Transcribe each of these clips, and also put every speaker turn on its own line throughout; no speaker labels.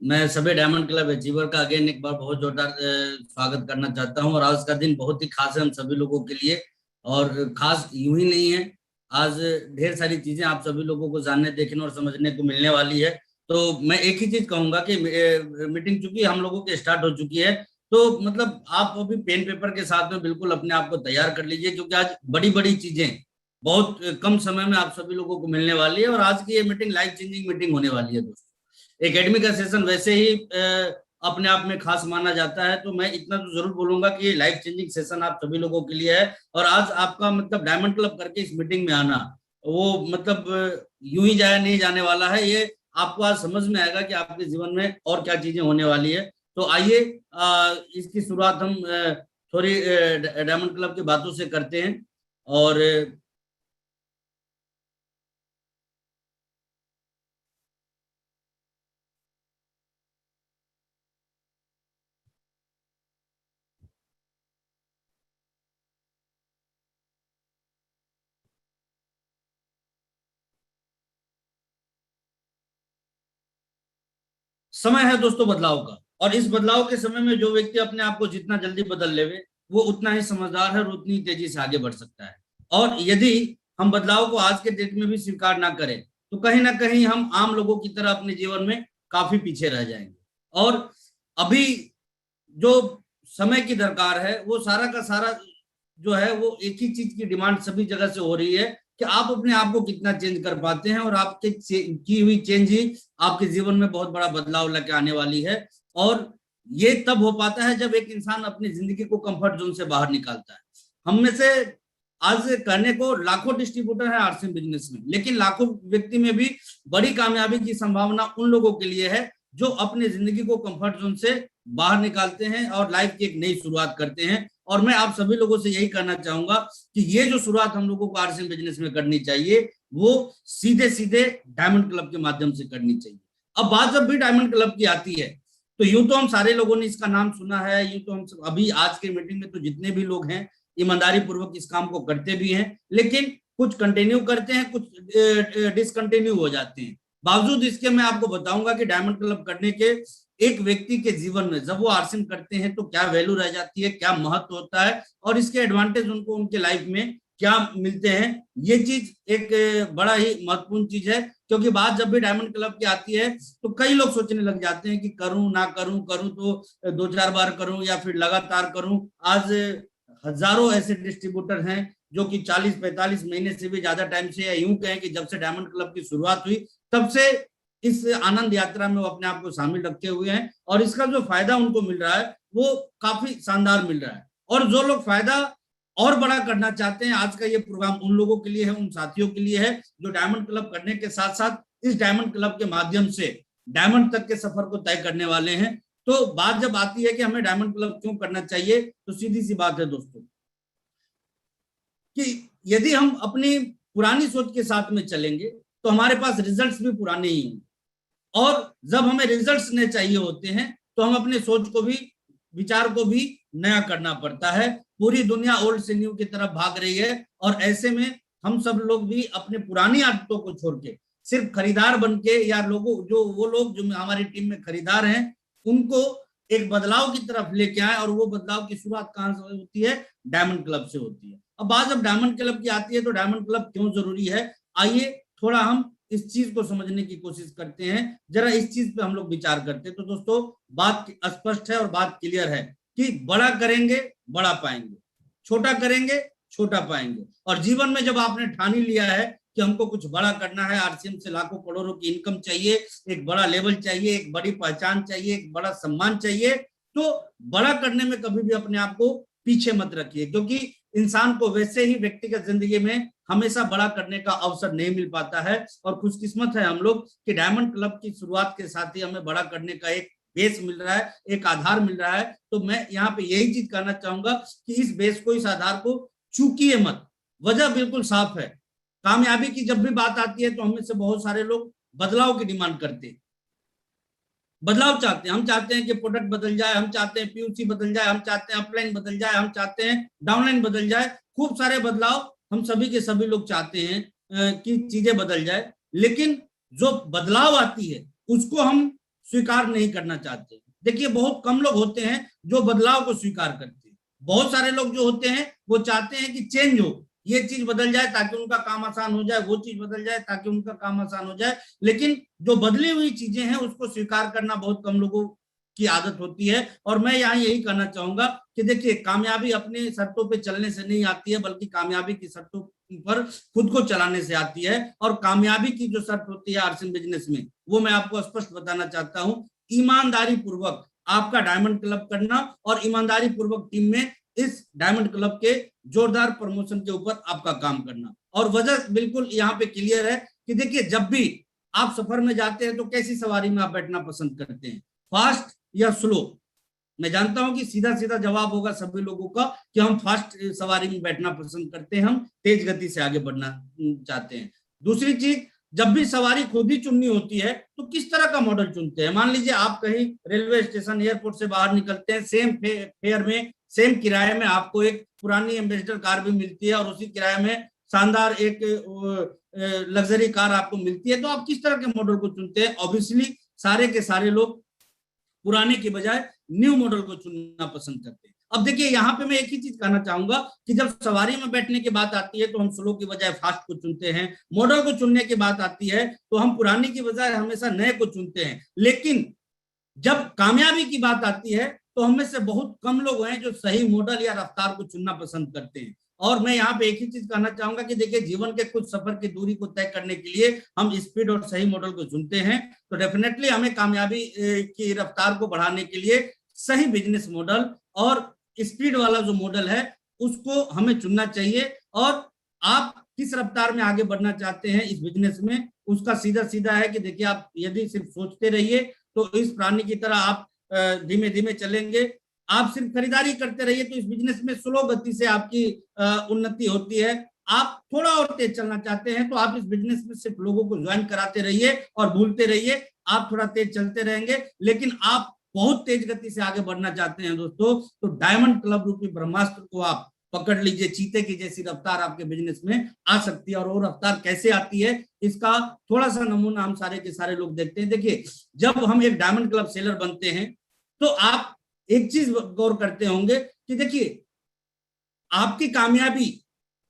मैं सभी diamond club achiever का अगेन एक बार बहुत जोरदार स्वागत करना चाहता हूं। और आज का दिन बहुत ही खास है हम सभी लोगों के लिए। और खास यूं ही नहीं है, आज ढेर सारी चीजें आप सभी लोगों को जानने, देखने और समझने को मिलने वाली है। तो मैं एक ही चीज कहूंगा कि मीटिंग चूंकि हम लोगों की स्टार्ट हो चुकी है, तो मतलब आप अभी पेन पेपर के साथ में बिल्कुल अपने आप को तैयार कर लीजिए, क्योंकि आज बड़ी बड़ी चीजें बहुत कम समय में आप सभी लोगों को मिलने वाली है। और आज की ये मीटिंग लाइफ चेंजिंग मीटिंग होने वाली है दोस्तों। एकेडमी का सेशन वैसे ही अपने आप में खास माना जाता है, तो मैं इतना तो जरूर बोलूंगा कि ये लाइफ चेंजिंग सेशन आप सभी लोगों के लिए है। और आज आपका मतलब डायमंड क्लब करके इस मीटिंग में आना, वो मतलब यूं ही जाया नहीं जाने वाला है। ये आपको आज समझ में आएगा कि आपके जीवन में और क्या चीजें होने वाली है। तो आइए इसकी शुरुआत हम थोड़ी डायमंड क्लब की बातों से करते हैं। और समय है दोस्तों बदलाव का, और इस बदलाव के समय में जो व्यक्ति अपने आप को जितना जल्दी बदल लेवे, वो उतना ही समझदार है और उतनी तेजी से आगे बढ़ सकता है। और यदि हम बदलाव को आज के डेट में भी स्वीकार ना करें, तो कहीं ना कहीं हम आम लोगों की तरह अपने जीवन में काफी पीछे रह जाएंगे। और अभी जो समय की दरकार है, वो सारा का सारा जो है वो एक ही चीज की डिमांड सभी जगह से हो रही है कि आप अपने आप को कितना चेंज कर पाते हैं। और आपके की हुई चेंज ही आपके जीवन में बहुत बड़ा बदलाव लेके आने वाली है। और ये तब हो पाता है जब एक इंसान अपनी जिंदगी को कंफर्ट जोन से बाहर निकालता है। हम में से आज कहने को लाखों डिस्ट्रीब्यूटर है आरसीएम बिजनेस में, लेकिन लाखों व्यक्ति में भी बड़ी कामयाबी की संभावना उन लोगों के लिए है जो अपनी जिंदगी को कंफर्ट जोन से बाहर निकालते हैं और लाइफ की एक नई शुरुआत करते हैं। और मैं आप सभी लोगों से यही कहना चाहूंगा कि ये जो शुरुआत हम लोगों को आरसीएम बिजनेस में करनी चाहिए, वो सीधे सीधे डायमंड क्लब के माध्यम से करनी चाहिए। अब बात जब भी डायमंड क्लब की आती है, तो यूं तो हम सारे लोगों ने इसका नाम सुना है, यूं तो हम अभी आज के मीटिंग में तो जितने भी लोग हैं ईमानदारी पूर्वक इस काम को करते भी हैं, लेकिन कुछ कंटिन्यू करते हैं, कुछ डिसकंटिन्यू हो जाते हैं। बावजूद इसके मैं आपको बताऊंगा कि डायमंड क्लब करने के एक व्यक्ति के जीवन में जब वो आरसीएम करते हैं तो क्या वैल्यू रह जाती है, क्या महत्व होता है, और इसके एडवांटेज उनको उनके लाइफ में क्या मिलते हैं। ये चीज एक बड़ा ही महत्वपूर्ण चीज है, क्योंकि बात जब भी डायमंड क्लब की आती है तो कई लोग सोचने लग जाते हैं कि करूं ना करूं, करूं तो दो चार बार करूं या फिर लगातार करूं। आज हजारों ऐसे डिस्ट्रीब्यूटर हैं जो कि 40-45 महीने से भी ज्यादा टाइम से, या यूं कहें कि जब से डायमंड क्लब की शुरुआत हुई तब से इस आनंद यात्रा में वो अपने आप को शामिल रखे हुए हैं। और इसका जो फायदा उनको मिल रहा है वो काफी शानदार मिल रहा है। और जो लोग फायदा और बड़ा करना चाहते हैं, आज का ये प्रोग्राम उन लोगों के लिए है, उन साथियों के लिए है जो डायमंड क्लब करने के साथ साथ इस डायमंड क्लब के माध्यम से डायमंड तक के सफर को तय करने वाले हैं। तो बात जब आती है कि हमें डायमंड क्लब क्यों करना चाहिए, तो सीधी सी बात है दोस्तों कि यदि हम अपनी पुरानी सोच के साथ में चलेंगे तो हमारे पास रिजल्ट्स भी पुराने ही होंगे। और जब हमें रिजल्ट्स नए चाहिए होते हैं तो हम अपने सोच को भी, विचार को भी नया करना पड़ता है। पूरी दुनिया ओल्ड से न्यू की तरफ भाग रही है, और ऐसे में हम सब लोग भी अपने पुरानी आदतों को छोड़ के सिर्फ खरीदार बन के, या लोगों जो वो लोग जो हमारी टीम में खरीदार हैं, उनको एक बदलाव की तरफ लेके आए। और वो बदलाव की शुरुआत कहां से होती है? डायमंड क्लब से होती है। अब बात जब डायमंड क्लब की आती है तो डायमंड क्लब क्यों जरूरी है, आइए थोड़ा हम इस चीज को समझने की कोशिश करते हैं। जरा इस चीज पे हम लोग विचार करते हैं तो दोस्तों बात स्पष्ट है और बात क्लियर है कि बड़ा करेंगे बड़ा पाएंगे, छोटा करेंगे छोटा पाएंगे। और जीवन में जब आपने ठान ही लिया है कि हमको कुछ बड़ा करना है, आरसीएम से लाखों करोड़ों की इनकम चाहिए, एक बड़ा लेवल चाहिए, एक बड़ी पहचान चाहिए, एक बड़ा सम्मान चाहिए, तो बड़ा करने में कभी भी अपने आप को पीछे मत रखिए। क्योंकि इंसान को वैसे ही व्यक्तिगत जिंदगी में हमेशा बड़ा करने का अवसर नहीं मिल पाता है। और खुशकिस्मत है हम लोग कि डायमंड क्लब की शुरुआत के साथ ही हमें बड़ा करने का एक बेस मिल रहा है, एक आधार मिल रहा है। तो मैं यहाँ पे यही चीज कहना चाहूंगा कि इस बेस को, इस आधार को चूकिए मत। वजह बिल्कुल साफ है। कामयाबी की जब भी बात आती है तो हमें से बहुत सारे लोग बदलाव की डिमांड करते हैं, बदलाव चाहते हैं। हम चाहते हैं कि प्रोडक्ट बदल जाए, हम चाहते हैं पीयूसी बदल जाए, हम चाहते हैं अपलाइन बदल जाए, हम चाहते हैं डाउनलाइन बदल जाए। खूब सारे बदलाव हम सभी के सभी लोग चाहते हैं कि चीजें बदल जाए। लेकिन जो बदलाव आती है उसको हम स्वीकार नहीं करना चाहते। देखिए बहुत कम लोग होते हैं जो बदलाव को स्वीकार करते हैं। बहुत सारे लोग जो होते हैं वो चाहते हैं कि चेंज हो, ये चीज बदल जाए ताकि उनका काम आसान हो जाए, वो चीज बदल जाए ताकि उनका काम आसान हो जाए। लेकिन जो बदली हुई चीजें हैं उसको स्वीकार करना बहुत कम लोगों की आदत होती है। और मैं यहाँ यही कहना चाहूंगा कि देखिए कामयाबी अपने शर्तों पे चलने से नहीं आती है, बल्कि कामयाबी की शर्तों पर खुद को चलाने से आती है। और कामयाबी की जो शर्त होती है आर्सन बिजनेस में, वो मैं आपको स्पष्ट बताना चाहता हूँ, ईमानदारी पूर्वक आपका डायमंड क्लब करना और ईमानदारी पूर्वक टीम में इस डायमंड क्लब के जोरदार प्रमोशन के ऊपर आपका काम करना। और वजह बिल्कुल यहाँ पे क्लियर है कि देखिए जब भी आप सफर में जाते हैं तो कैसी सवारी में आप बैठना पसंद करते हैं, फास्ट या स्लो? मैं जानता हूं कि सीधा सीधा जवाब होगा सभी लोगों का कि हम फास्ट सवारी में बैठना पसंद करते हैं, हम तेज गति से आगे बढ़ना चाहते हैं। दूसरी चीज, जब भी सवारी खुद ही चुननी होती है तो किस तरह का मॉडल चुनते हैं? मान लीजिए आप कहीं रेलवे स्टेशन एयरपोर्ट से बाहर निकलते हैं, सेम फेयर में सेम किराए में आपको एक पुरानी एम्बेसडर कार भी मिलती है और उसी किराए में शानदार एक लग्जरी कार आपको मिलती है, तो आप किस तरह के मॉडल को चुनते हैं? ऑब्वियसली सारे के सारे लोग पुराने के बजाय न्यू मॉडल को चुनना पसंद करते हैं। अब देखिए यहाँ पे मैं एक ही चीज कहना चाहूंगा कि जब सवारी में बैठने की बात आती है तो हम स्लो की बजाय फास्ट को चुनते हैं, मॉडल को चुनने की बात आती है तो हम पुरानी की बजाय हमेशा नए को चुनते हैं। लेकिन जब कामयाबी की बात आती है तो हम में से बहुत कम लोग हैं जो सही मॉडल या रफ्तार को चुनना पसंद करते हैं। और मैं यहाँ पे एक ही चीज कहना चाहूंगा कि देखिए जीवन के कुछ सफर की दूरी को तय करने के लिए हम स्पीड और सही मॉडल को चुनते हैं, तो डेफिनेटली हमें कामयाबी की रफ्तार को बढ़ाने के लिए सही बिजनेस मॉडल और स्पीड वाला जो मॉडल है उसको हमें चुनना चाहिए। और आप किस रफ्तार में आगे बढ़ना चाहते हैं इस बिजनेस में, उसका सीधा सीधा है कि देखिए आप यदि सिर्फ सोचते रहिए तो इस प्राणी की तरह आप धीमे धीमे चलेंगे। आप सिर्फ खरीदारी करते रहिए तो इस बिजनेस में स्लो गति से आपकी उन्नति होती है। आप थोड़ा और तेज चलना चाहते हैं तो आप इस बिजनेस में सिर्फ लोगों को ज्वाइन कराते रहिए और भूलते रहिए, आप थोड़ा तेज चलते रहेंगे। लेकिन आप बहुत तेज गति से आगे बढ़ना चाहते हैं दोस्तों, तो डायमंड क्लब रूपी ब्रह्मास्त्र को आप पकड़ लीजिए। चीते की जैसी रफ्तार आपके बिजनेस में आ सकती है। और वो रफ्तार कैसे आती है इसका थोड़ा सा नमूना हम सारे के सारे लोग देखते हैं। देखिए जब हम एक डायमंड क्लब सेलर बनते हैं तो आप एक चीज गौर करते होंगे कि देखिए आपकी कामयाबी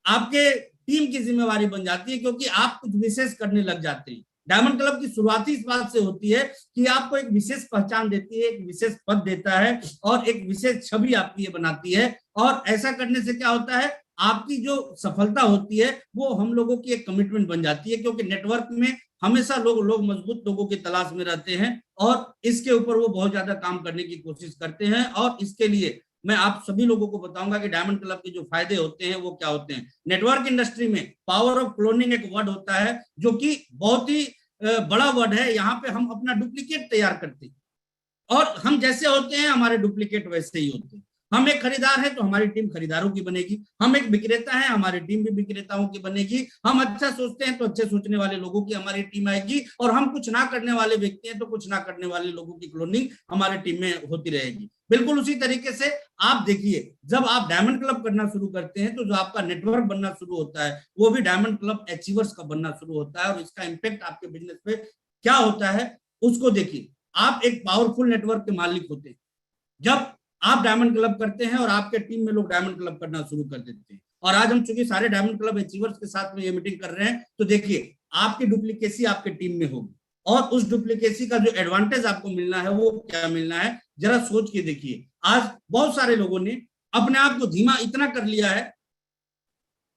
आपके टीम की जिम्मेवारी बन जाती है, क्योंकि आप कुछ विशेष करने लग जाते हैं। डायमंड क्लब की शुरुआत इस बात से होती है कि आपको एक विशेष पहचान देती है, एक विशेष पद देता है और एक विशेष छवि आपकी ये बनाती है। और ऐसा करने से क्या होता है, आपकी जो सफलता होती है वो हम लोगों की एक कमिटमेंट बन जाती है, क्योंकि नेटवर्क में हमेशा लोग मजबूत लोगों की तलाश में रहते हैं और इसके ऊपर वो बहुत ज्यादा काम करने की कोशिश करते हैं। और इसके लिए मैं आप सभी लोगों को बताऊंगा कि डायमंड क्लब के जो फायदे होते हैं वो क्या होते हैं। नेटवर्क इंडस्ट्री में पावर ऑफ क्लोनिंग एक वर्ड होता है जो कि बहुत ही बड़ा वर्ड है। यहाँ पे हम अपना डुप्लीकेट तैयार करते हैं और हम जैसे होते हैं हमारे डुप्लीकेट वैसे ही होते हैं। हम एक खरीदार हैं तो हमारी टीम खरीदारों की बनेगी, हम एक विक्रेता हैं हमारी टीम भी विक्रेताओं की बनेगी, हम अच्छा सोचते हैं तो अच्छे सोचने वाले लोगों की हमारी टीम आएगी, और हम कुछ ना करने वाले व्यक्ति हैं तो कुछ ना करने वाले लोगों की क्लोनिंग हमारी टीम में होती रहेगी। बिल्कुल उसी तरीके से आप देखिए जब आप डायमंड क्लब करना शुरू करते हैं तो जो आपका नेटवर्क बनना शुरू होता है वो भी डायमंड क्लब अचीवर्स का बनना शुरू होता है। और इसका इंपैक्ट आपके बिजनेस पे क्या होता है उसको देखिए। आप एक पावरफुल नेटवर्क के मालिक होते हैं जब आप डायमंड क्लब करते हैं और आपके टीम में लोग डायमंड क्लब करना शुरू कर देते हैं। और आज हम चूंकि सारे डायमंड क्लब अचीवर्स के साथ में ये मीटिंग कर रहे हैं तो देखिए आपकी डुप्लीकेसी आपके टीम में होगी, और उस डुप्लीकेसी का जो एडवांटेज आपको मिलना है वो क्या मिलना है जरा सोच के देखिए। आज बहुत सारे लोगों ने अपने आप को धीमा इतना कर लिया है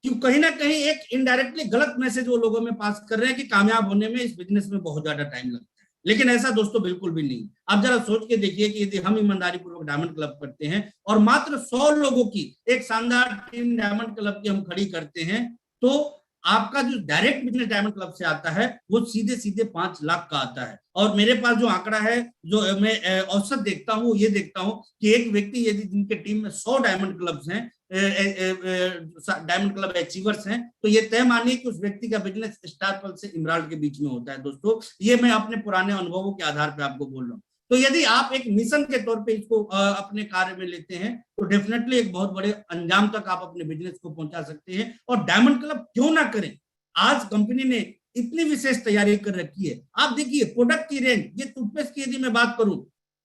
कि कहीं ना कहीं एक इनडायरेक्टली गलत मैसेज वो लोगों में पास कर रहे हैं कि कामयाब होने में इस बिजनेस में बहुत ज्यादा टाइम लगता है। लेकिन ऐसा दोस्तों बिल्कुल भी नहीं। आप जरा सोच के देखिए कि यदि हम ईमानदारी पूर्वक डायमंड क्लब करते हैं और मात्र 100 लोगों की एक शानदार टीम डायमंड क्लब की हम खड़ी करते हैं तो आपका जो डायरेक्ट बिजनेस डायमंड क्लब से आता है वो सीधे सीधे 5 लाख का आता है। और मेरे पास जो आंकड़ा है जो मैं औसत देखता हूँ ये देखता हूँ कि एक व्यक्ति यदि जिनके टीम में 100 डायमंड क्लब्स हैं, डायमंड क्लब अचीवर्स हैं, तो ये तय मानिए कि उस व्यक्ति का बिजनेस स्टार पल से इमराल्ड के बीच में होता है। दोस्तों ये मैं अपने पुराने अनुभवों के आधार पर आपको बोल रहा हूँ। तो यदि आप एक मिशन के तौर पे इसको अपने कार्य में लेते हैं तो डेफिनेटली एक बहुत बड़े अंजाम तक आप अपने बिजनेस को पहुंचा सकते हैं। और डायमंड क्लब क्यों ना करें, आज कंपनी ने इतनी विशेष तैयारी कर रखी है। आप देखिए प्रोडक्ट की रेंज, ये टूथपेस्ट की यदि मैं बात करूं,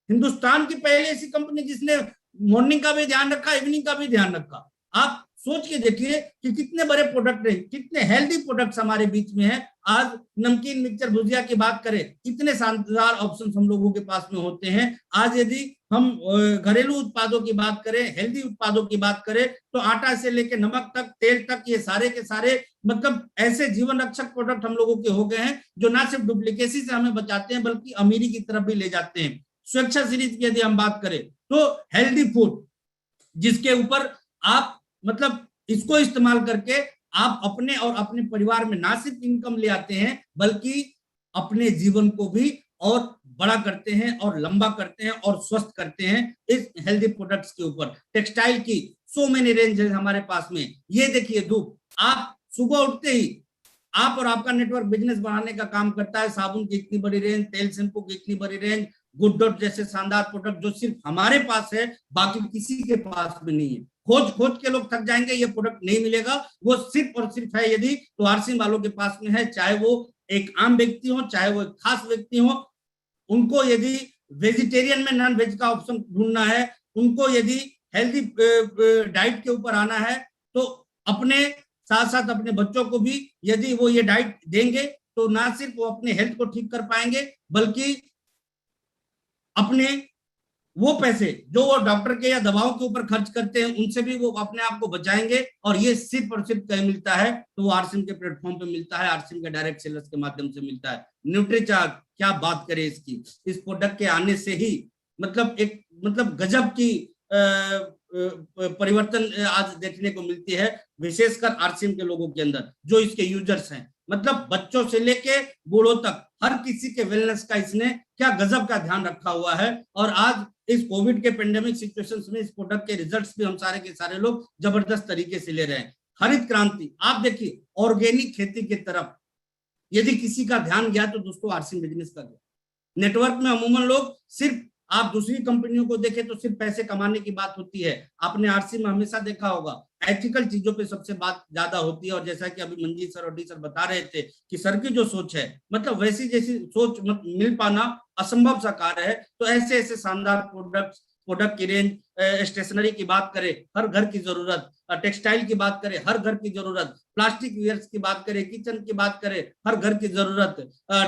हिंदुस्तान की पहली ऐसी कंपनी जिसने मॉर्निंग का भी ध्यान रखा, इवनिंग का भी ध्यान रखा। आप सोच के देखिए कि कितने बड़े प्रोडक्ट हैं, कितने हेल्दी प्रोडक्ट्स हमारे बीच में हैं। आज नमकीन, मिक्सचर, भुजिया की बात करें, इतने शानदार ऑप्शंस हम लोगों के पास में होते हैं। आज यदि हम घरेलू उत्पादों की बात करें, हेल्दी उत्पादों की बात करें, तो आटा से लेकर नमक तक, तेल तक, ये सारे के सारे मतलब ऐसे जीवन रक्षक प्रोडक्ट हम लोगों के हो गए हैं जो ना सिर्फ डुप्लीकेसी से हमें बचाते हैं बल्कि अमीरी की तरफ भी ले जाते हैं। सुरक्षा सीरीज की यदि हम बात करें तो हेल्दी फूड, जिसके ऊपर आप मतलब इसको इस्तेमाल करके आप अपने और अपने परिवार में ना सिर्फ इनकम ले आते हैं बल्कि अपने जीवन को भी और बड़ा करते हैं और लंबा करते हैं और स्वस्थ करते हैं इस हेल्दी प्रोडक्ट्स के ऊपर। टेक्सटाइल की सो मेनी रेंज है हमारे पास में। ये देखिए धूप, आप सुबह उठते ही आप और आपका नेटवर्क बिजनेस बढ़ाने का काम करता है। साबुन की इतनी बड़ी रेंज, तेल शैम्पू की इतनी बड़ी रेंज, गुड डॉट जैसे शानदार प्रोडक्ट जो सिर्फ हमारे पास है, बाकी किसी के पास भी नहीं है। खोज खोज के लोग थक जाएंगे, ये प्रोडक्ट नहीं मिलेगा। वो सिर्फ और सिर्फ है यदि तो आरसीएम वालों के पास में है, चाहे वो एक आम व्यक्ति हो, चाहे वो एक खास व्यक्ति हो। उनको यदि वेजिटेरियन में नॉन वेज का ऑप्शन ढूंढना है, उनको यदि हेल्दी डाइट के ऊपर आना है, तो अपने साथ साथ अपने बच्चों को भी यदि वो ये डाइट देंगे तो ना सिर्फ वो अपने हेल्थ को ठीक कर पाएंगे बल्कि अपने वो पैसे जो वो डॉक्टर के या दवाओं के ऊपर खर्च करते हैं उनसे भी वो अपने आप को बचाएंगे। और ये सिर्फ और सिर्फ कहीं मिलता है तो वो आरसीएम के प्लेटफॉर्म पे मिलता है, आरसीएम के डायरेक्ट सेलर्स के माध्यम से मिलता है। न्यूट्रीचार्ज, क्या बात करें इसकी, इस प्रोडक्ट के आने से ही मतलब एक गजब की परिवर्तन आज देखने को मिलती है, विशेषकर आरसीएम के लोगों के अंदर जो इसके यूजर्स हैं। मतलब बच्चों से लेके बूढ़ों तक हर किसी के वेलनेस का इसने क्या गजब का ध्यान रखा हुआ है। और आज इस कोविड के पेंडेमिक सिचुएशंस में इस प्रोडक्ट के रिजल्ट्स भी हम सारे के सारे लोग जबरदस्त तरीके से ले रहे हैं। हरित क्रांति, आप देखिए ऑर्गेनिक खेती की तरफ यदि किसी का ध्यान गया तो दोस्तों आरसीएम बिजनेस का गया। नेटवर्क में अमूमन लोग सिर्फ आप दूसरी कंपनियों को देखें तो सिर्फ पैसे कमाने की बात होती है। आपने आरसीएम में हमेशा देखा होगा एथिकल चीजों पे सबसे बात ज्यादा होती है। और जैसा कि अभी मंजीत सर और डी सर बता रहे थे कि सर की जो सोच है मतलब वैसी जैसी सोच मिल पाना असंभव सा कार्य है। तो ऐसे ऐसे शानदार प्रोडक्ट की रेंज, स्टेशनरी की बात करें हर घर की जरूरत, टेक्सटाइल की बात करें हर घर की जरूरत, प्लास्टिक वेयर्स की बात करें, किचन की बात करें हर घर की जरूरत,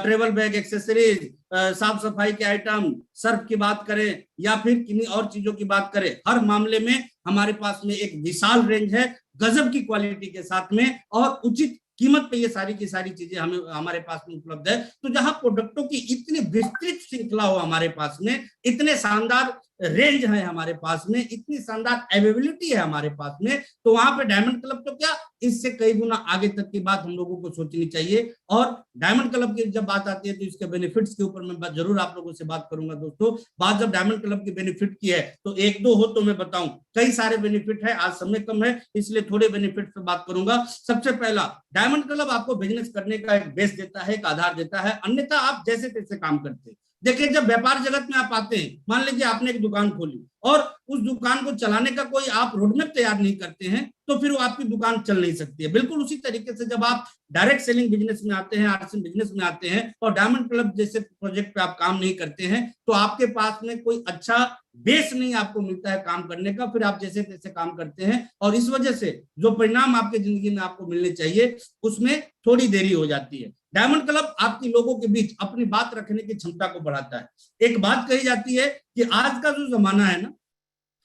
ट्रेवल बैग, एक्सेसरीज, साफ सफाई के आइटम, सर्फ की बात करें या फिर किन्हीं और चीजों की बात करें, हर मामले में हमारे पास में एक विशाल रेंज है गजब की क्वालिटी के साथ में और उचित कीमत पे ये सारी की सारी चीजें हमें हमारे पास में उपलब्ध है। तो जहां प्रोडक्टों की इतनी विस्तृत श्रृंखला हो हमारे पास में, इतने शानदार रेंज है हमारे पास में, इतनी शानदार अवेलेबिलिटी है हमारे पास में, तो वहां पे डायमंड क्लब तो क्या इससे कई गुना आगे तक की बात हम लोगों को सोचनी चाहिए। और डायमंड क्लब की जब बात आती है तो इसके बेनिफिट्स के ऊपर मैं जरूर आप लोगों से बात करूंगा दोस्तों। बात जब डायमंड क्लब की बेनिफिट की है तो एक दो हो तो मैं बताऊं, कई सारे बेनिफिट है, आज समय कम है इसलिए थोड़े बेनिफिट पे बात करूंगा। सबसे पहला, डायमंड क्लब आपको बिजनेस करने का एक बेस देता है, एक आधार देता है, अन्यथा आप जैसे तैसे काम करते हैं। देखिए जब व्यापार जगत में आप आते हैं, मान लीजिए आपने एक दुकान खोली और उस दुकान को चलाने का कोई आप रोडमैप तैयार नहीं करते हैं तो फिर वो आपकी दुकान चल नहीं सकती है। बिल्कुल उसी तरीके से जब आप डायरेक्ट सेलिंग बिजनेस में आते हैं, आरसीएम बिजनेस में आते हैं और डायमंड क्लब जैसे प्रोजेक्ट पे आप काम नहीं करते हैं तो आपके पास में कोई अच्छा बेस नहीं आपको मिलता है काम करने का, फिर आप जैसे तैसे काम करते हैं और इस वजह से जो परिणाम आपके जिंदगी में आपको मिलने चाहिए उसमें थोड़ी देरी हो जाती है। डायमंड क्लब आपकी लोगों के बीच अपनी बात रखने की क्षमता को बढ़ाता है। एक बात कही जाती है कि आज का जो जमाना है ना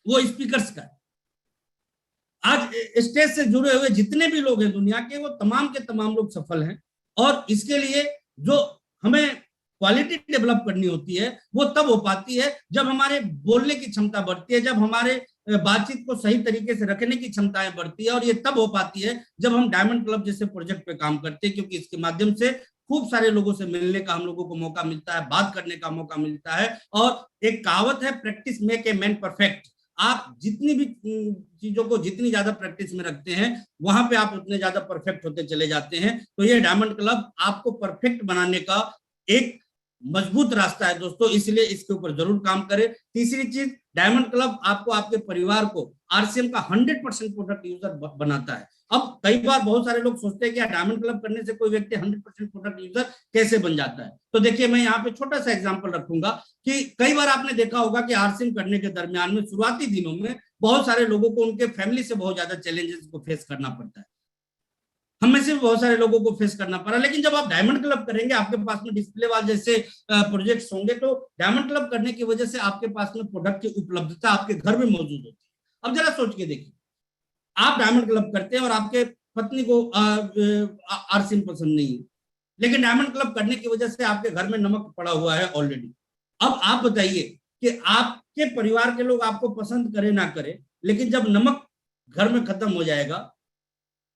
वो स्पीकर्स का है। आज स्टेज से जुड़े हुए जितने भी लोग हैं दुनिया के, वो तमाम के तमाम लोग सफल हैं। और इसके लिए जो हमें क्वालिटी डेवलप करनी होती है वो तब हो पाती है जब हमारे बोलने की क्षमता बढ़ती है, जब हमारे बातचीत को सही तरीके से रखने की क्षमताएं बढ़ती है। और ये तब हो पाती है जब हम डायमंड क्लब जैसे प्रोजेक्ट पे काम करते हैं, क्योंकि इसके माध्यम से खूब सारे लोगों से मिलने का हम लोगों को मौका मिलता है, बात करने का मौका मिलता है। और एक कहावत है, practice make a man perfect. आप जितनी भी चीजों को जितनी ज्यादा प्रैक्टिस में रखते हैं वहां पे आप उतने ज्यादा परफेक्ट होते चले जाते हैं। तो ये डायमंड क्लब आपको परफेक्ट बनाने का एक मजबूत रास्ता है दोस्तों, इसलिए इसके ऊपर जरूर काम करें। तीसरी चीज, डायमंड क्लब आपको आपके परिवार को आरसीएम का 100% प्रोडक्ट यूजर बनाता है। अब कई बार बहुत सारे लोग सोचते हैं कि डायमंड क्लब करने से कोई व्यक्ति 100% प्रोडक्ट यूजर कैसे बन जाता है। तो देखिए मैं यहाँ पे छोटा सा एग्जांपल रखूंगा कि कई बार आपने देखा होगा कि आरसिम करने के दरमियान में शुरुआती दिनों में बहुत सारे लोगों को उनके फैमिली से बहुत ज्यादा चैलेंजेस को फेस करना पड़ता है। हम में से भी बहुत सारे लोगों को फेस करना पड़ा, लेकिन जब आप डायमंड क्लब करेंगे आपके पास में डिस्प्ले वाल जैसे प्रोजेक्ट्स होंगे, तो डायमंड क्लब करने की वजह से आपके पास में प्रोडक्ट की उपलब्धता आपके घर में मौजूद होती है। अब जरा सोच के देखिए, आप डायमंड क्लब करते हैं और आपके पत्नी को आरसीएम पसंद नहीं है, लेकिन डायमंड क्लब करने की वजह से आपके घर में नमक पड़ा हुआ है ऑलरेडी। अब आप बताइए कि आपके परिवार के लोग आपको पसंद करे ना करे, लेकिन जब नमक घर में खत्म हो जाएगा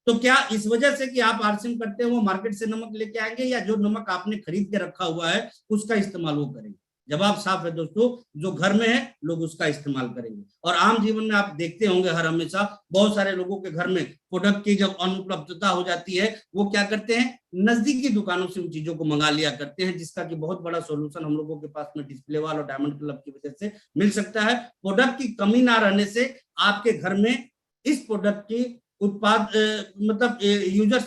तो क्या इस वजह से कि आप आरसीएम करते हैं वो मार्केट से नमक लेके आएंगे, या जो नमक आपने खरीद के रखा हुआ है उसका इस्तेमाल वो करेंगे? जवाब साफ है दोस्तों, जो घर में है लोग उसका इस्तेमाल करेंगे। और आम जीवन में आप देखते होंगे हर हमेशा बहुत सारे लोगों के घर में प्रोडक्ट की जब अनुपलब्धता हो जाती है, वो क्या करते हैं, नजदीकी दुकानों से उन चीजों को मंगा लिया करते हैं, जिसका कि बहुत बड़ा सोल्यूशन हम लोगों के पास में डिस्प्ले वाल और डायमंड क्लब की वजह से मिल सकता है। प्रोडक्ट की कमी ना रहने से आपके घर में इस प्रोडक्ट की उत्पाद मतलब यूजर्स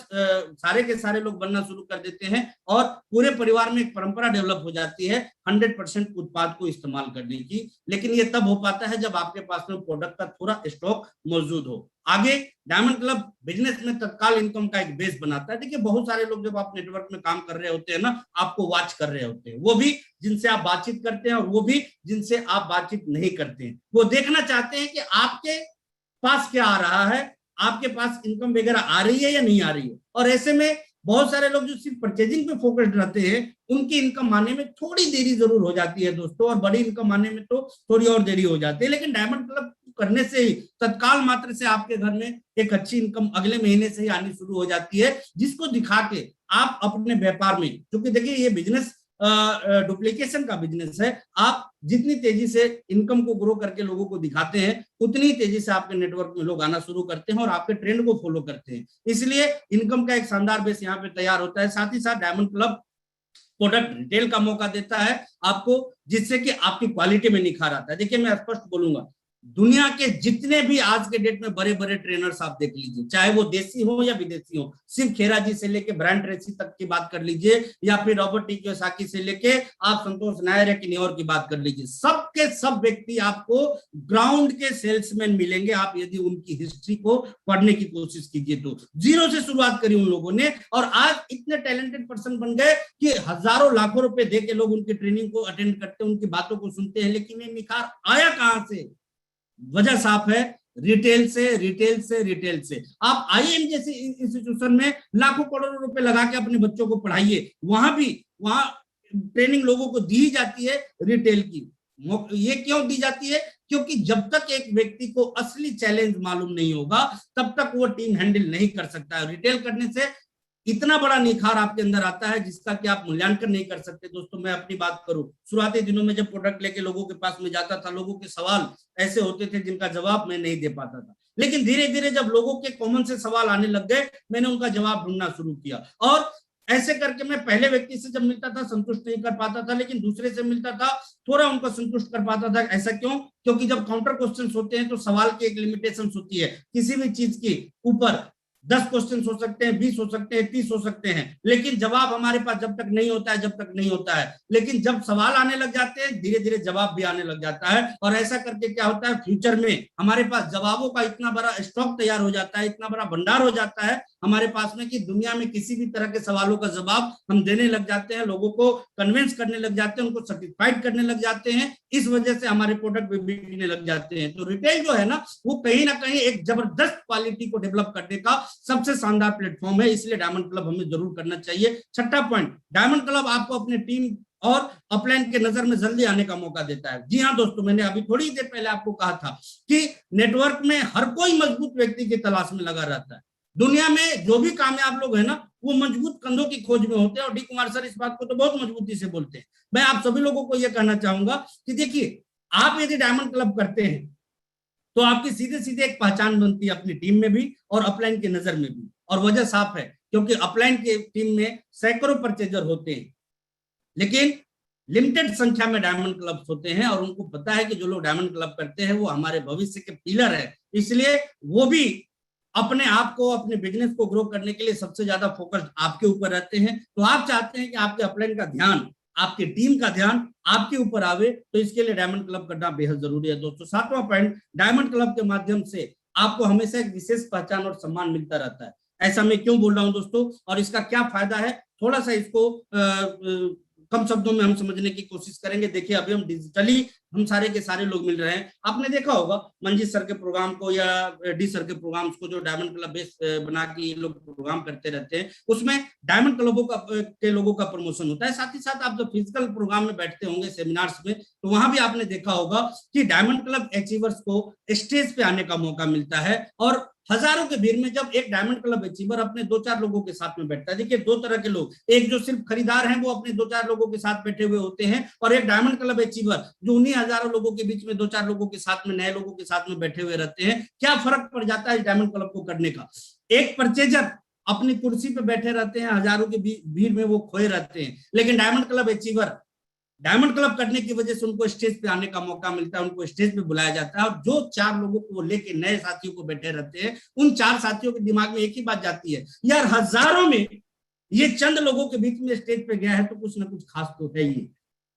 सारे के सारे लोग बनना शुरू कर देते हैं और पूरे परिवार में एक परंपरा डेवलप हो जाती है 100% उत्पाद को इस्तेमाल करने की। लेकिन ये तब हो पाता है जब आपके पास में प्रोडक्ट का थोड़ा स्टॉक मौजूद हो। आगे डायमंड क्लब बिजनेस में तत्काल इनकम का एक बेस बनाता है। देखिए बहुत सारे लोग जब आप नेटवर्क में काम कर रहे होते हैं ना, आपको वॉच कर रहे होते हैं, वो भी जिनसे आप बातचीत करते हैं और वो भी जिनसे आप बातचीत नहीं करते हैं। वो देखना चाहते हैं कि आपके पास क्या आ रहा है, आपके पास इनकम वगैरह आ रही है या नहीं आ रही है। और ऐसे में बहुत सारे लोग जो सिर्फ परचेजिंग पे फोकस्ड रहते हैं, उनकी इनकम आने में थोड़ी देरी जरूर हो जाती है दोस्तों, और बड़ी इनकम आने में तो थोड़ी और देरी हो जाती है। लेकिन डायमंड क्लब करने से ही तत्काल मात्र से आपके घर में एक अच्छी इनकम अगले महीने से ही आनी शुरू हो जाती है, जिसको दिखा के आप अपने व्यापार में, क्योंकि देखिए ये बिजनेस डुप्लीकेशन का बिजनेस है, आप जितनी तेजी से इनकम को ग्रो करके लोगों को दिखाते हैं, उतनी तेजी से आपके नेटवर्क में लोग आना शुरू करते हैं और आपके ट्रेंड को फॉलो करते हैं। इसलिए इनकम का एक शानदार बेस यहाँ पे तैयार होता है। साथ ही साथ डायमंड क्लब प्रोडक्ट रिटेल का मौका देता है आपको, जिससे कि आपकी क्वालिटी में निखार आता है। देखिए मैं स्पष्ट बोलूंगा, दुनिया के जितने भी आज के डेट में बड़े बड़े ट्रेनर्स आप देख लीजिए, चाहे वो देसी हो या विदेशी हो, सिर्फ खेरा जी से लेके ब्रांड ट्रेसी तक की बात कर लीजिए, या फिर रॉबर्ट टी कियोसाकी से लेके आप संतोष नायर या किन्हीं और की बात कर लीजिए, सबके सब व्यक्ति आपको ग्राउंड के सेल्समैन मिलेंगे। आप यदि उनकी हिस्ट्री को पढ़ने की कोशिश कीजिए तो जीरो से शुरुआत करी उन लोगों ने, और आज इतने टैलेंटेड पर्सन बन गए कि हजारों लाखों रुपए दे के लोग उनकी ट्रेनिंग को अटेंड करते हैं, उनकी बातों को सुनते हैं। लेकिन ये निखार आया कहां से? वजह साफ है, रिटेल से, रिटेल से, रिटेल से। आप आईएम जैसे इंस्टीट्यूशन में लाखों करोड़ों रुपए लगा के अपने बच्चों को पढ़ाइए, वहां ट्रेनिंग लोगों को दी जाती है रिटेल की। ये क्यों दी जाती है? क्योंकि जब तक एक व्यक्ति को असली चैलेंज मालूम नहीं होगा तब तक वो टीम हैंडल नहीं कर सकता है। रिटेल करने से इतना बड़ा निखार आपके अंदर आता है जिसका कि आप मूल्यांकन नहीं कर सकते। दोस्तों मैं अपनी बात करूं, शुरुआती दिनों में जब प्रोडक्ट लेके लोगों के पास में जाता था, लोगों के सवाल ऐसे होते थे जिनका जवाब मैं नहीं दे पाता था। लेकिन धीरे धीरे जब लोगों के कॉमन से सवाल आने लग गए, मैंने उनका जवाब ढूंढना शुरू किया, और ऐसे करके मैं पहले व्यक्ति से जब मिलता था संतुष्ट नहीं कर पाता था, लेकिन दूसरे से मिलता था थोड़ा उनको संतुष्ट कर पाता था। ऐसा क्यों? क्योंकि जब काउंटर क्वेश्चंस होते हैं तो सवाल की एक लिमिटेशन होती है, किसी भी चीज के ऊपर 10 क्वेश्चन हो सकते हैं, 20 हो सकते हैं, 30 हो सकते हैं, लेकिन जवाब हमारे पास जब तक नहीं होता है, जब तक नहीं होता है। लेकिन जब सवाल आने लग जाते हैं, धीरे धीरे जवाब भी आने लग जाता है, और ऐसा करके क्या होता है, फ्यूचर में हमारे पास जवाबों का इतना बड़ा स्टॉक तैयार हो जाता है, इतना बड़ा भंडार हो जाता है हमारे पास में, कि दुनिया में किसी भी तरह के सवालों का जवाब हम देने लग जाते हैं, लोगों को कन्विंस करने लग जाते हैं, उनको सेटिस्फाइड करने लग जाते हैं। इस वजह से हमारे प्रोडक्ट भी बिकने लग जाते हैं। तो रिटेल जो है ना, वो कहीं ना कहीं एक जबरदस्त क्वालिटी को डेवलप करने का सबसे शानदार प्लेटफॉर्म है, इसलिए डायमंड क्लब हमें जरूर करना चाहिए। छठा पॉइंट, डायमंड क्लब आपको अपने टीम और अपलाइन के नजर में जल्दी आने का मौका देता है। जी हाँ दोस्तों, मैंने अभी थोड़ी देर पहले आपको कहा था कि नेटवर्क में हर कोई मजबूत व्यक्ति की तलाश में लगा रहता है। दुनिया में जो भी कामयाब लोग हैं ना, वो मजबूत कंधों की खोज में होते हैं, और डी कुमार सर इस बात को तो बहुत मजबूती से बोलते हैं। मैं आप सभी लोगों को यह कहना चाहूंगा कि देखिए, आप यदि डायमंड क्लब करते हैं तो आपकी सीधे सीधे एक पहचान बनती है अपनी टीम में भी और अपलाइन की नजर में भी। और वजह साफ है, क्योंकि अपलाइन की टीम में सैकड़ों परचेजर होते हैं, लेकिन लिमिटेड संख्या में डायमंड क्लब्स होते हैं, और उनको पता है कि जो लोग डायमंड क्लब करते हैं वो हमारे भविष्य के पिलर है, इसलिए वो भी अपने आप को, अपने बिजनेस को ग्रो करने के लिए सबसे ज्यादा फोकस्ड आपके ऊपर रहते हैं। तो आप चाहते हैं कि आपके अपलाइन का ध्यान, आपकी टीम का ध्यान आपके ऊपर आवे, तो इसके लिए डायमंड क्लब करना बेहद जरूरी है दोस्तों। 7वां पॉइंट, डायमंड क्लब के माध्यम से आपको हमेशा एक विशेष पहचान और सम्मान मिलता रहता है। ऐसा मैं क्यों बोल रहा हूं दोस्तों, और इसका क्या फायदा है, थोड़ा सा इसको कम शब्दों में हम समझने की कोशिश करेंगे। देखिए अभी हम डिजिटली हम सारे के सारे लोग मिल रहे हैं। आपने देखा होगा मंजीत सर के प्रोग्राम को या डी सर के प्रोग्राम्स को, जो डायमंड क्लब बेस बना के लोग प्रोग्राम करते रहते हैं, उसमें डायमंड क्लबों का के लोगों का प्रमोशन होता है। साथ ही साथ आप जब फिजिकल प्रोग्राम में बैठते होंगे सेमिनार्स में, तो वहां भी आपने देखा होगा कि डायमंड क्लब अचीवर्स को स्टेज पे आने का मौका मिलता है। और हजारों के भीड़ में जब एक डायमंड क्लब अचीवर अपने 2-4 लोगों के साथ में बैठता है, देखिए दो तरह के लोग, एक जो सिर्फ खरीदार हैं वो अपने 2-4 लोगों के साथ बैठे हुए होते हैं, और एक डायमंड क्लब अचीवर जो उन्हीं हजारों लोगों के बीच में 2-4 लोगों के साथ में, नए लोगों के साथ में बैठे हुए रहते हैं। क्या फर्क पड़ जाता है डायमंड क्लब को करने का? एक परचेजर अपनी कुर्सी पे बैठे रहते हैं, हजारों के भीड़ में वो खोए रहते हैं, लेकिन diamond club achiever, diamond club करने की वजह से उनको स्टेज पे आने का मौका मिलता है, उनको स्टेज पे बुलाया जाता है, और जो 4 लोगों को लेके नए साथियों को बैठे रहते हैं, उन 4 साथियों के दिमाग में एक ही बात जाती है, यार हजारों में ये चंद लोगों के बीच में स्टेज पे गया है तो कुछ ना कुछ खास तो है, ये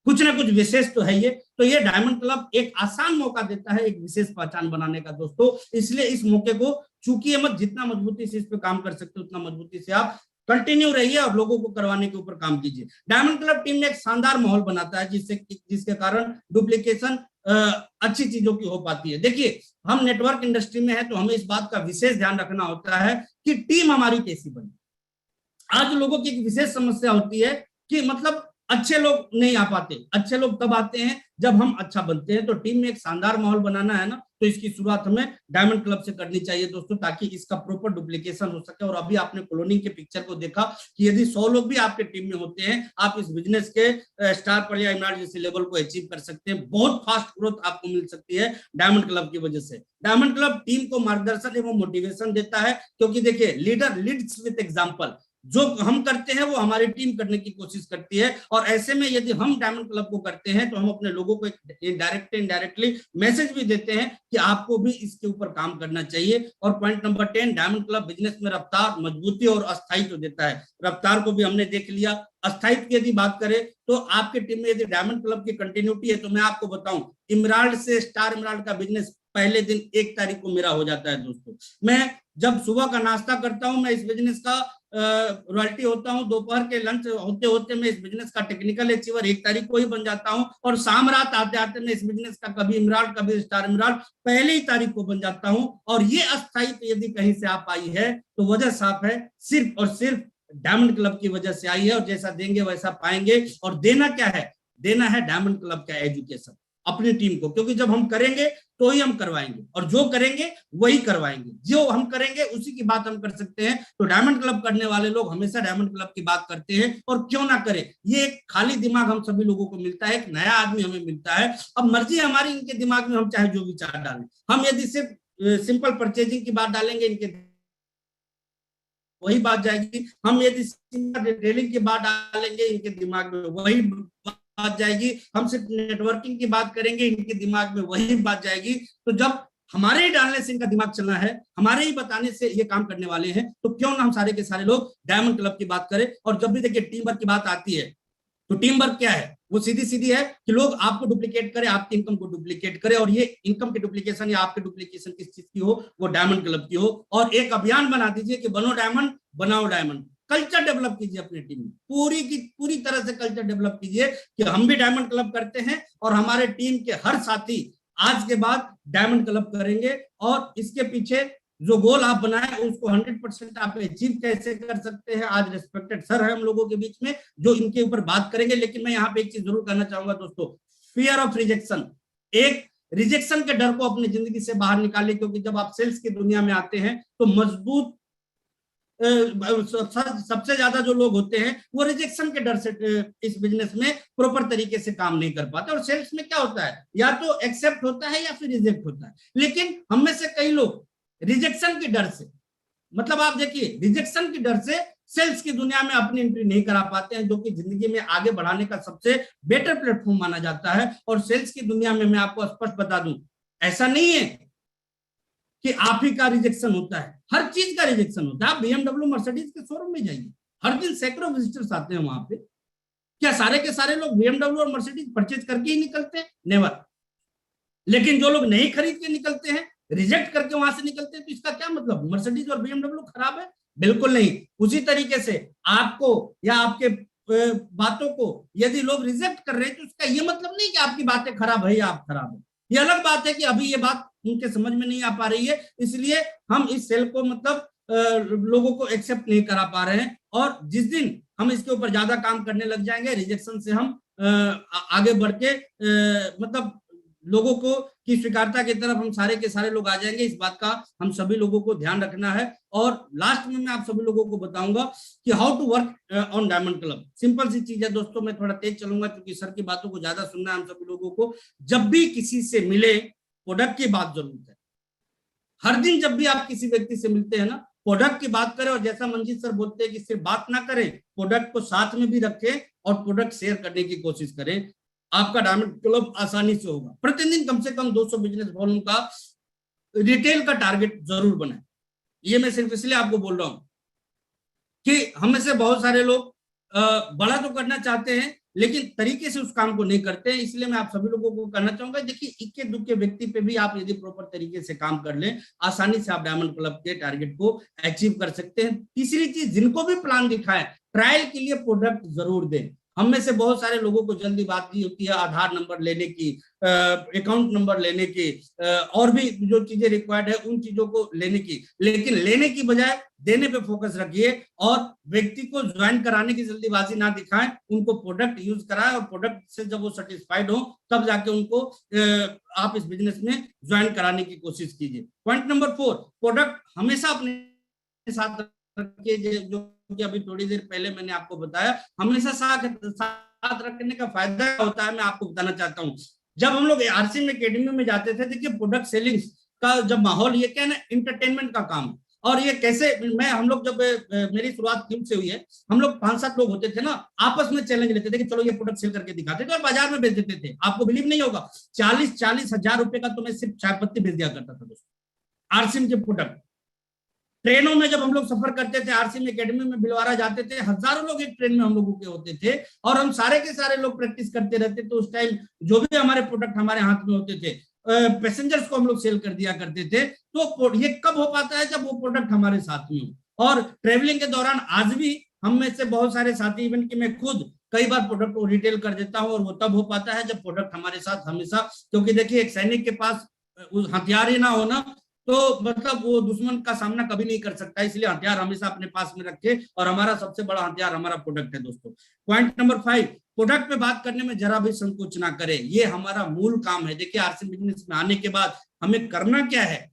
कुछ ना कुछ विशेष तो है ये। तो ये डायमंड क्लब एक आसान मौका देता है एक विशेष पहचान बनाने का दोस्तों। इसलिए इस मौके को चूकिए मत, जितना मजबूती से इस पे काम कर सकते हो उतना मजबूती से आप कंटिन्यू रहिए और लोगों को करवाने के ऊपर काम कीजिए। डायमंड क्लब टीम में एक शानदार माहौल बनाता है, जिसके कारण डुप्लीकेशन अच्छी चीजों की हो पाती है। देखिए हम नेटवर्क इंडस्ट्री में है तो हमें इस बात का विशेष ध्यान रखना होता है कि टीम हमारी कैसी बने। आज लोगों की एक विशेष समस्या होती है कि मतलब अच्छे लोग नहीं आ पाते, अच्छे लोग तब आते हैं जब हम अच्छा बनते हैं। तो टीम में एक शानदार माहौल बनाना है ना, तो इसकी शुरुआत हमें डायमंड क्लब से करनी चाहिए दोस्तों, ताकि इसका प्रॉपर डुप्लीकेशन हो सके। और अभी आपने क्लोनिंग के पिक्चर को देखा कि यदि 100 लोग भी आपके टीम में होते हैं, आप इस बिजनेस के स्टार पर या इमरान जैसे लेवल को अचीव कर सकते हैं। बहुत फास्ट ग्रोथ आपको मिल सकती है डायमंड क्लब की वजह से। डायमंड क्लब टीम को मार्गदर्शन एवं मोटिवेशन देता है, क्योंकि देखिए लीडर लीड्स विद एग्जांपल। जो हम करते हैं वो हमारी टीम करने की कोशिश करती है, और ऐसे में यदि हम डायमंड क्लब को करते हैं तो हम अपने लोगों को इनडायरेक्टली मैसेज भी देते हैं कि आपको भी इसके ऊपर काम करना चाहिए। और point number 10, diamond club business में रफ्तार, मजबूती और अस्थायित्व देता है। रफ्तार को भी हमने देख लिया। अस्थायित्व की यदि बात करें तो आपके टीम में यदि डायमंड क्लब की कंटिन्यूटी है, तो मैं आपको बताऊं, इमराल्ड से स्टार इमराल्ड का बिजनेस पहले दिन 1 तारीख को मेरा हो जाता है दोस्तों। मैं जब सुबह का नाश्ता करता हूं, मैं इस बिजनेस का रॉयल्टी होता हूं, दोपहर के लंच होते होते मैं इस बिजनेस का टेक्निकल अचीवर 1 तारीख को ही बन जाता हूं, और शाम रात आते आते मैं इस बिजनेस का कभी इमराल्ड कभी स्टार इमराल्ड पहले ही तारीख को बन जाता हूं। और ये अस्थायित्व यदि कहीं से आप आई है तो वजह साफ है, सिर्फ और सिर्फ डायमंड क्लब की वजह से आई है। और जैसा देंगे वैसा पाएंगे। और देना क्या है? देना है डायमंड क्लब का एजुकेशन अपनी टीम को, क्योंकि जब हम करेंगे तो ही हम करवाएंगे, और जो करेंगे वही करवाएंगे। जो हम करेंगे उसी की बात हम कर सकते हैं। तो डायमंड क्लब करने वाले लोग हमेशा डायमंड क्लब की बात करते हैं, और क्यों ना करें। ये एक खाली दिमाग हम सभी लोगों को मिलता है, एक नया आदमी हमें मिलता है। अब मर्जी हमारी इनके दिमाग में हम चाहे जो विचार डालें। हम यदि सिर्फ सिंपल परचेजिंग की बात डालेंगे, इनके वही बात जाएगी। हम यदि डिटेलिंग की बात डालेंगे, इनके दिमाग में वही बात जाएगी। हम सिर्फ नेटवर्किंग की बात करेंगे, इनके दिमाग में वही बात जाएगी। तो जब हमारे ही डालने से इनका दिमाग चलना है, हमारे ही बताने से ये काम करने वाले हैं, तो क्यों ना हम सारे के सारे लोग डायमंड क्लब की बात करें। और जब भी देखिए टीम वर्क की बात आती है, तो टीम वर्क क्या है? वो सीधी सीधी है कि लोग आपको डुप्लीकेट करें, आपकी इनकम को डुप्लीकेट करें। और ये इनकम की डुप्लीकेशन या आपकी डुप्लीकेशन किस चीज की हो? वो डायमंड क्लब की हो। और एक अभियान बना दीजिए कि बनो डायमंड, बनाओ डायमंड। कल्चर डेवलप कीजिए अपनी टीम में, पूरी की पूरी तरह से कल्चर डेवलप कीजिए कि हम भी डायमंड क्लब करते हैं, और हमारे टीम के हर साथी आज के बाद डायमंड क्लब करेंगे। और इसके पीछे जो गोल आप बनाए उसको 100% आप अचीव कैसे कर सकते हैं, आज रिस्पेक्टेड सर है हम लोगों के बीच में जो इनके ऊपर बात करेंगे। लेकिन मैं यहाँ पे एक चीज जरूर कहना चाहूंगा दोस्तों, फियर ऑफ रिजेक्शन, एक रिजेक्शन के डर को अपनी जिंदगी से बाहर निकालिए। क्योंकि जब आप सेल्स की दुनिया में आते हैं तो मजबूत सबसे ज्यादा जो लोग होते हैं वो रिजेक्शन के डर से इस बिजनेस में प्रॉपर तरीके से काम नहीं कर पाते। और सेल्स में क्या होता है, या तो एक्सेप्ट होता है या फिर रिजेक्ट होता है। लेकिन हम में से कई लोग रिजेक्शन के डर से, मतलब आप देखिए रिजेक्शन के डर से सेल्स की दुनिया में अपनी एंट्री नहीं करा पाते हैं, जो कि जिंदगी में आगे बढ़ाने का सबसे बेटर प्लेटफॉर्म माना जाता है। और सेल्स की दुनिया में मैं आपको स्पष्ट बता दूं, ऐसा नहीं है कि आप ही का रिजेक्शन होता है, हर चीज का रिजेक्शन होता है। आप BMW मर्सिडीज के शोरूम में जाइए, हर दिन सैकड़ों विजिटर्स आते हैं वहां पे। क्या सारे के सारे लोग BMW और मर्सिडीज परचेज करके ही निकलते हैं? नेवर। लेकिन जो लोग नहीं खरीद के निकलते हैं, रिजेक्ट करके वहां से निकलते हैं, तो इसका क्या मतलब मर्सिडीज और BMW खराब है? बिल्कुल नहीं। उसी तरीके से आपको या आपके बातों को यदि लोग रिजेक्ट कर रहे हैं, तो उसका ये मतलब नहीं कि आपकी बातें खराब है या आप खराब है। ये अलग बात है कि अभी ये बात उनके समझ में नहीं आ पा रही है, इसलिए हम इस सेल को मतलब लोगों को एक्सेप्ट नहीं करा पा रहे हैं। और जिस दिन हम इसके ऊपर ज्यादा काम करने लग जाएंगे, रिजेक्शन से हम आगे बढ़ के मतलब लोगों को की स्वीकारता की तरफ हम सारे के सारे लोग आ जाएंगे। इस बात का हम सभी लोगों को ध्यान रखना है। और लास्ट में मैं आप सभी लोगों को बताऊंगा कि how to work on diamond club. Simple सी चीज है दोस्तों, मैं थोड़ा तेज चलूंगा क्योंकि सर की बातों को ज्यादा सुनना है हम सभी लोगों को। जब भी किसी से मिले, प्रोडक्ट की बात जरूर है। हर दिन जब भी आप किसी व्यक्ति से मिलते हैं ना, प्रोडक्ट की बात करें। और जैसा मंजीत सर बोलते हैं कि सिर्फ बात ना करें, प्रोडक्ट को साथ में भी रखें और प्रोडक्ट शेयर करने की कोशिश करें। आपका डायमंड क्लब आसानी से होगा। प्रतिदिन कम से कम 200 बिजनेस वॉल्यूम का रिटेल का टारगेट जरूर बनाए। ये मैं सिर्फ इसलिए आपको बोल रहा हूं कि हमें से बहुत सारे लोग बड़ा तो करना चाहते हैं लेकिन तरीके से उस काम को नहीं करते हैं। इसलिए मैं आप सभी लोगों को कहना चाहूंगा, देखिए इक्के दुक्के व्यक्ति पे भी आप यदि प्रॉपर तरीके से काम कर लें, आसानी से आप डायमंड क्लब के टारगेट को अचीव कर सकते हैं। तीसरी चीज, जिनको भी प्लान दिखाएं, ट्रायल के लिए प्रोडक्ट जरूर दें। हम में से बहुत सारे लोगों को जल्दी बात की होती है आधार नंबर लेने की, अकाउंट नंबर लेने की, और भी जो चीजें रिक्वायर्ड है उन चीजों को लेने की। लेकिन लेने की बजाय देने पे फोकस रखिए और व्यक्ति को ज्वाइन कराने की जल्दीबाजी ना दिखाएं। उनको प्रोडक्ट यूज कराएं और प्रोडक्ट से जब वो सेटिस्फाइड हो तब जाके उनको आप इस बिजनेस में ज्वाइन कराने की कोशिश कीजिए। पॉइंट नंबर 4, प्रोडक्ट हमेशा अपने साथ रखिए। जो कि अभी थोड़ी देर पहले मैंने आपको बताया, हमेशा साथ रखने का फायदा होता है, मैं आपको बताना चाहता हूँ। जब हम लोग आरसीएम एकेडमी में जाते थे, देखिए प्रोडक्ट सेलिंग का जब माहौल, ये क्या है ना, इंटरटेनमेंट का काम। और ये कैसे, हम लोग जब मेरी शुरुआत क्लिप से हुई है, हम लोग 5-7 लोग होते थे ना, आपस में चैलेंज लेते थे कि चलो ये प्रोडक्ट सेल करके दिखाते थे और बाजार में बेच देते थे। आपको बिलीव नहीं होगा, 40-40 हजार रुपए का तो मैं सिर्फ चाय पत्ती बेच दिया करता था दोस्तों, आरसीएम के प्रोडक्ट। ट्रेनों में जब हम लोग सफर करते थे, आरसीएम एकेडमी में भिलवाड़ा जाते थे, हजारों लोग एक ट्रेन में हम लोगों के होते थे और हम सारे के सारे लोग प्रैक्टिस करते रहते। तो उस टाइम जो भी हमारे प्रोडक्ट हमारे हाथ में होते थे, पैसेंजर्स को हम लोग सेल कर दिया करते थे। तो ये कब हो पाता है? जब वो प्रोडक्ट हमारे साथ में हो। और ट्रेवलिंग के दौरान आज भी हम में से बहुत सारे साथी, इवन कि मैं खुद कई बार प्रोडक्ट को रिटेल कर देता हूं, और वो तब हो पाता है जब प्रोडक्ट हमारे साथ हमेशा, क्योंकि देखिए एक सैनिक के पास हथियार ही ना हो ना, तो मतलब वो दुश्मन का सामना कभी नहीं कर सकता। इसलिए हथियार हमेशा अपने पास में रखे, और हमारा सबसे बड़ा हथियार हमारा प्रोडक्ट है दोस्तों। पॉइंट नंबर 5, प्रोडक्ट पे बात करने में जरा भी संकोच ना करें, ये हमारा मूल काम है। देखिए आरसीएम बिजनेस में आने के बाद हमें करना क्या है,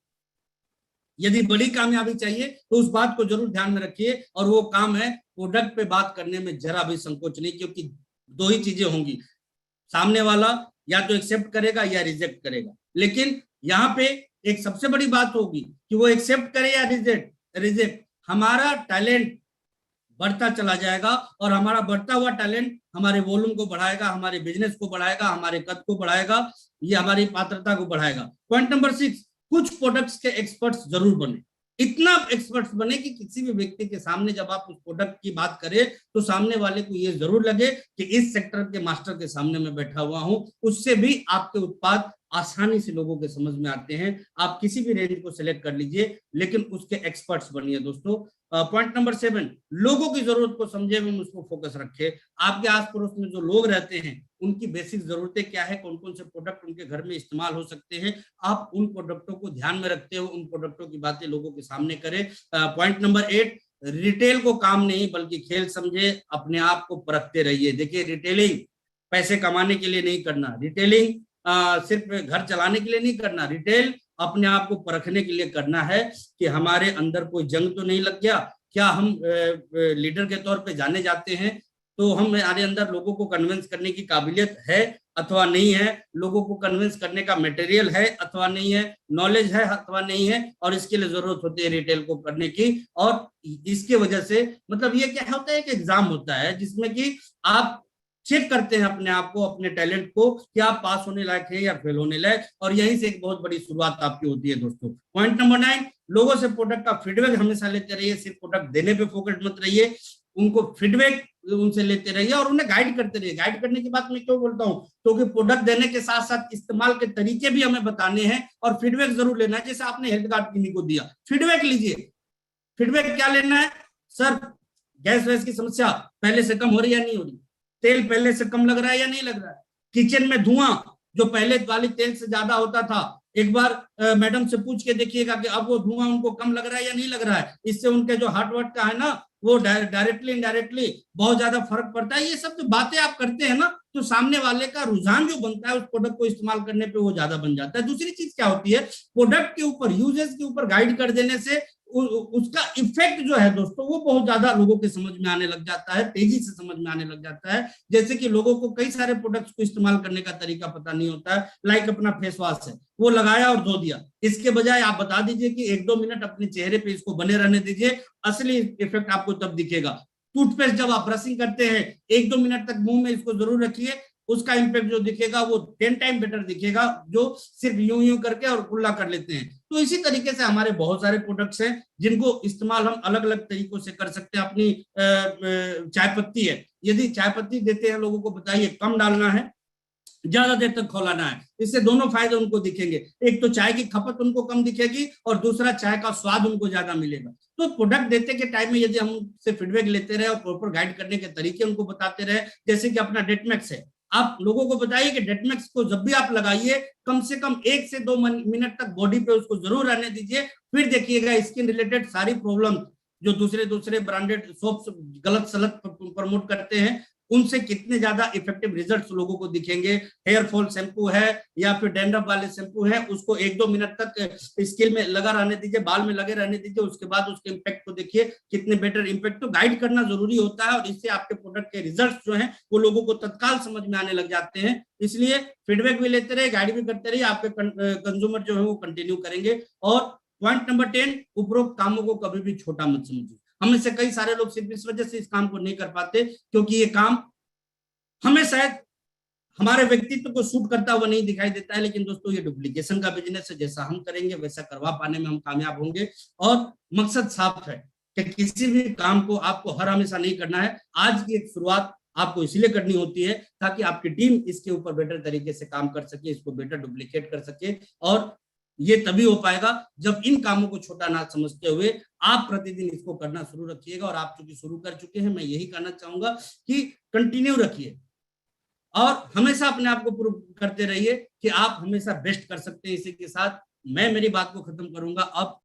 यदि बड़ी कामयाबी चाहिए तो उस बात को जरूर ध्यान में रखिए, और वो काम है प्रोडक्ट पे बात करने में जरा भी संकोच नहीं। क्योंकि दो ही चीजें होंगी, सामने वाला या तो एक्सेप्ट करेगा या रिजेक्ट करेगा। लेकिन यहाँ पे एक सबसे बड़ी बात होगी कि वो एक्सेप्ट करे या रिजेक्ट, हमारा टैलेंट बढ़ता चला जाएगा, और हमारा बढ़ता हुआ टैलेंट हमारे वॉल्यूम को बढ़ाएगा, हमारे बिजनेस को बढ़ाएगा, हमारे कद को बढ़ाएगा, ये हमारी पात्रता को बढ़ाएगा। पॉइंट नंबर 6, कुछ प्रोडक्ट्स के एक्सपर्ट्स जरूर बने। इतना एक्सपर्ट्स बने कि किसी भी व्यक्ति के सामने जब आप उस प्रोडक्ट की बात करें तो सामने वाले को ये जरूर लगे कि इस सेक्टर के मास्टर के सामने मैं बैठा हुआ हूं। उससे भी आपके उत्पाद आसानी से लोगों के समझ में आते हैं। आप किसी भी रेंज को सिलेक्ट कर लीजिए, लेकिन उसके एक्सपर्ट्स बनिए दोस्तों। पॉइंट नंबर 7, लोगों की जरूरत को समझे एवं उसको फोकस रखे। आपके आस पड़ोस में जो लोग रहते हैं उनकी बेसिक जरूरतें क्या है, कौन कौन से प्रोडक्ट उनके घर में इस्तेमाल हो सकते हैं, आप उन प्रोडक्टों को ध्यान में रखते हुए उन प्रोडक्टों की बातें लोगों के सामने करें। पॉइंट नंबर 8, रिटेल को काम नहीं बल्कि खेल समझे, अपने आप को परखते रहिए। देखिए रिटेलिंग पैसे कमाने के लिए नहीं करना, रिटेलिंग सिर्फ घर चलाने के लिए नहीं करना, रिटेल अपने आप को परखने के लिए करना है कि हमारे अंदर कोई जंग तो नहीं लग गया, क्या हम लीडर के तौर पे जाने जाते हैं, तो हमारे अंदर लोगों को कन्विंस करने की काबिलियत है अथवा नहीं है, लोगों को कन्विंस करने का मटेरियल है अथवा नहीं है, नॉलेज है अथवा नहीं है। और इसके लिए जरूरत होती है रिटेल को करने की। और इसके वजह से मतलब ये क्या होता है कि एग्जाम होता है जिसमें कि आप चेक करते हैं अपने आप को, अपने टैलेंट को, कि आप पास होने लायक है या फेल होने लायक, और यहीं से एक बहुत बड़ी शुरुआत आपकी होती है दोस्तों। पॉइंट नंबर 9, लोगों से प्रोडक्ट का फीडबैक हमेशा लेते रहिए, सिर्फ प्रोडक्ट देने पे फोकस मत रहिए, उनको फीडबैक उनसे लेते रहिए और उन्हें गाइड करते रहिए। गाइड करने की बात मैं क्यों बोलता हूँ, क्योंकि प्रोडक्ट देने के साथ साथ इस्तेमाल के तरीके भी हमें बताने हैं और फीडबैक जरूर लेना है। जैसे आपने हेल्थ कार्ड किन्हीं को दिया, फीडबैक लीजिए। फीडबैक क्या लेना है, सर गैस वैस की समस्या पहले से कम हो रही है या नहीं हो रही, तेल पहले से कम लग रहा है या नहीं लग रहा है, किचन में धुआं जो पहले वाली तेल से ज्यादा होता था, एक बार मैडम से पूछ के देखिएगा कि अब वो धुआं उनको कम लग रहा है या नहीं लग रहा है। इससे उनके जो हार्ट वर्ट का है ना, वो डायरेक्टली इनडायरेक्टली बहुत ज्यादा फर्क पड़ता है। ये सब जो बातें आप करते हैं ना, तो सामने वाले का रुझान जो बनता है उस प्रोडक्ट को इस्तेमाल करने पे वो ज्यादा बन जाता है। दूसरी चीज क्या होती है, प्रोडक्ट के ऊपर, यूजेस के ऊपर गाइड कर देने से उसका इफेक्ट जो है दोस्तों, वो बहुत ज्यादा लोगों के समझ में आने लग जाता है, तेजी से समझ में आने लग जाता है। जैसे कि लोगों को कई सारे प्रोडक्ट्स को इस्तेमाल करने का तरीका पता नहीं होता है। लाइक अपना फेस वॉश है, वो लगाया और धो दिया, इसके बजाय आप बता दीजिए कि 1-2 मिनट अपने चेहरे पे इसको बने रहने दीजिए, असली इफेक्ट आपको तब दिखेगा। टूथपेस्ट जब आप ब्रशिंग करते हैं 1-2 मिनट तक मुंह में इसको जरूर रखिए, उसका इम्पैक्ट जो दिखेगा वो 10 टाइम बेटर दिखेगा, जो सिर्फ यूं यूं करके और कुल्ला कर लेते हैं। तो इसी तरीके से हमारे बहुत सारे प्रोडक्ट्स हैं जिनको इस्तेमाल हम अलग अलग तरीकों से कर सकते हैं। अपनी चाय पत्ती है, यदि चाय पत्ती देते हैं लोगों को, बताइए कम डालना है, ज्यादा देर तक खौलाना है, इससे दोनों फायदे उनको दिखेंगे। एक तो चाय की खपत उनको कम दिखेगी और दूसरा चाय का स्वाद उनको ज्यादा मिलेगा। तो प्रोडक्ट देते के टाइम में यदि हम उनसे फीडबैक लेते रहे और प्रॉपर गाइड करने के तरीके उनको बताते रहे, जैसे कि अपना डेटमैक्स है, आप लोगों को बताइए कि डेटमैक्स को जब भी आप लगाइए कम से कम 1 से 2 मिनट तक बॉडी पे उसको जरूर रहने दीजिए। फिर देखिएगा स्किन रिलेटेड सारी प्रॉब्लम जो दूसरे दूसरे ब्रांडेड सोप्स गलत सलत प्रमोट करते हैं, उनसे कितने ज्यादा इफेक्टिव रिजल्ट्स लोगों को दिखेंगे। हेयर फॉल शैम्पू है या फिर डैंड्रफ वाले शैम्पू है, उसको 1-2 मिनट तक स्किन में लगा रहने दीजिए, बाल में लगे रहने दीजिए, उसके बाद उसके इम्पैक्ट को देखिए कितने बेटर इम्पैक्ट। तो गाइड करना जरूरी होता है और इससे आपके प्रोडक्ट के रिजल्ट जो है वो लोगों को तत्काल समझ में आने लग जाते हैं। इसलिए फीडबैक भी लेते रहे, गाइड भी करते रहिए, आपके कंज्यूमर जो है वो कंटिन्यू करेंगे। और पॉइंट नंबर 10, उपरोक्त कामों को कभी भी छोटा मत समझिए। हमें से कई सारे लोग सिर्फ इस वजह से इस काम को नहीं कर पाते क्योंकि ये काम हमें शायद हमारे व्यक्तित्व को सूट करता हुआ नहीं दिखाई देता है। लेकिन दोस्तों ये डुप्लीकेशन का बिजनेस है, जैसा हम करेंगे वैसा करवा पाने में हम कामयाब होंगे। और मकसद साफ है कि किसी भी काम को आपको हर हमेशा नहीं करना है। आज की एक शुरुआत आपको इसलिए करनी होती है ताकि आपकी टीम इसके ऊपर बेटर तरीके से काम कर सके, इसको बेटर डुप्लीकेट कर सके। और ये तभी हो पाएगा जब इन कामों को छोटा ना समझते हुए आप प्रतिदिन इसको करना शुरू रखिएगा। और आप चूंकि शुरू कर चुके हैं, मैं यही कहना चाहूंगा कि कंटिन्यू रखिए और हमेशा अपने आप को प्रूव करते रहिए कि आप हमेशा बेस्ट कर सकते हैं। इसी के साथ मैं मेरी बात को खत्म करूंगा। अब